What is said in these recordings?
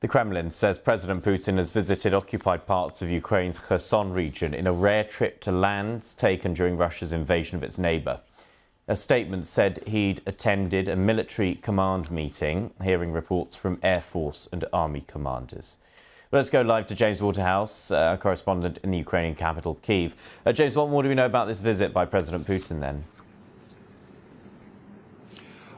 The Kremlin says President Putin has visited occupied parts of Ukraine's Kherson region in a rare trip to lands taken during Russia's invasion of its neighbour. A statement said he'd attended a military command meeting, hearing reports from Air Force and Army commanders. Let's go live to James Waterhouse, correspondent in the Ukrainian capital, Kyiv. James, what more do we know about this visit by President Putin then?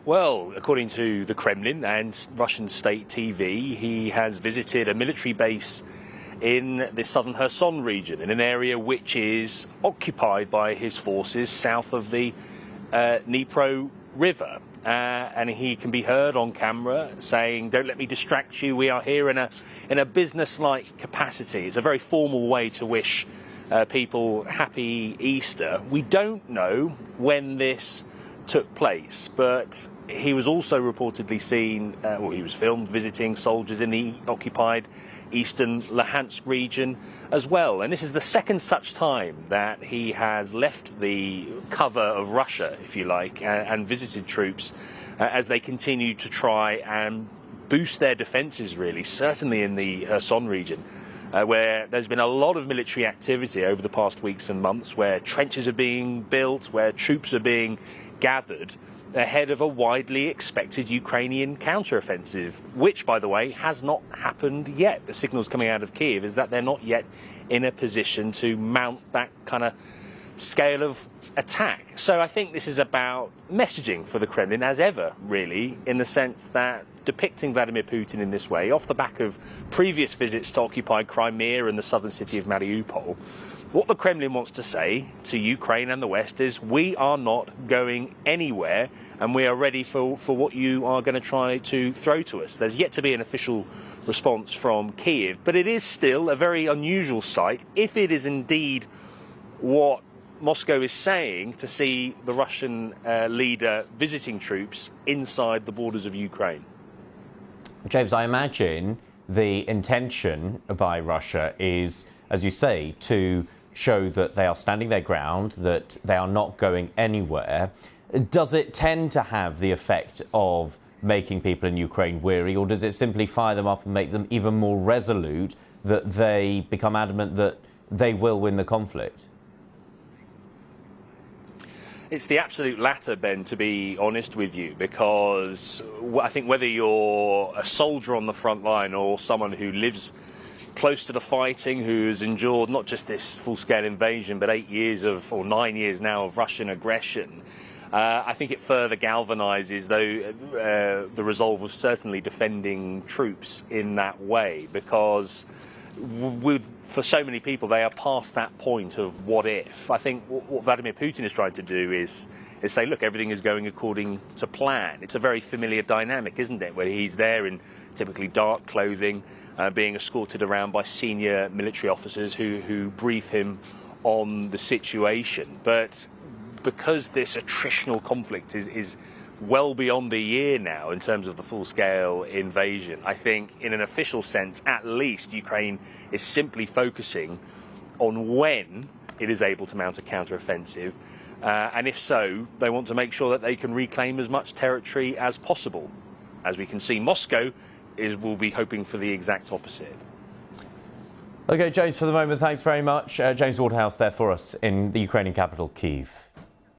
Well, according to the Kremlin and Russian state TV, he has visited a military base in the southern Kherson region, in an area which is occupied by his forces south of the Dnipro River. And he can be heard on camera saying, "Don't let me distract you. We are here in a business-like capacity." It's a very formal way to wish people happy Easter. We don't know when this took place, but he was also reportedly seen, he was filmed visiting soldiers in the occupied eastern Luhansk region as well. And this is the second such time that he has left the cover of Russia, if you like, and visited troops as they continue to try and boost their defences, really, certainly in the Kherson region, where there's been a lot of military activity over the past weeks and months, where trenches are being built, where troops are being gathered ahead of a widely expected Ukrainian counteroffensive, which, by the way, has not happened yet. The signals coming out of Kyiv is that they're not yet in a position to mount that kind of scale of attack. So I think this is about messaging for the Kremlin, as ever, really, in the sense that depicting Vladimir Putin in this way, off the back of previous visits to occupied Crimea and the southern city of Mariupol, what the Kremlin wants to say to Ukraine and the West is, we are not going anywhere, and we are ready for what you are going to try to throw to us. There's yet to be an official response from Kyiv, but it is still a very unusual sight, if it is indeed what Moscow is saying, to see the Russian leader visiting troops inside the borders of Ukraine. James, I imagine the intention by Russia is, as you say, to show that they are standing their ground, that they are not going anywhere. Does it tend to have the effect of making people in Ukraine weary, or does it simply fire them up and make them even more resolute, that they become adamant that they will win the conflict? It's the absolute latter, Ben, to be honest with you, because I think whether you're a soldier on the front line or someone who lives close to the fighting, who's endured not just this full-scale invasion, but 8 years or 9 years now of Russian aggression, I think it further galvanizes the resolve of certainly defending troops in that way, because for so many people, they are past that point of what if. I think what Vladimir Putin is trying to do is say, look, everything is going according to plan. It's a very familiar dynamic, isn't it, where he's there in typically dark clothing, being escorted around by senior military officers who brief him on the situation. But because this attritional conflict is well beyond a year now in terms of the full-scale invasion, I think in an official sense, at least, Ukraine is simply focusing on when it is able to mount a counter-offensive. And if so, they want to make sure that they can reclaim as much territory as possible. As we can see, Moscow will be hoping for the exact opposite. OK, James, for the moment, thanks very much. James Waterhouse there for us in the Ukrainian capital, Kyiv.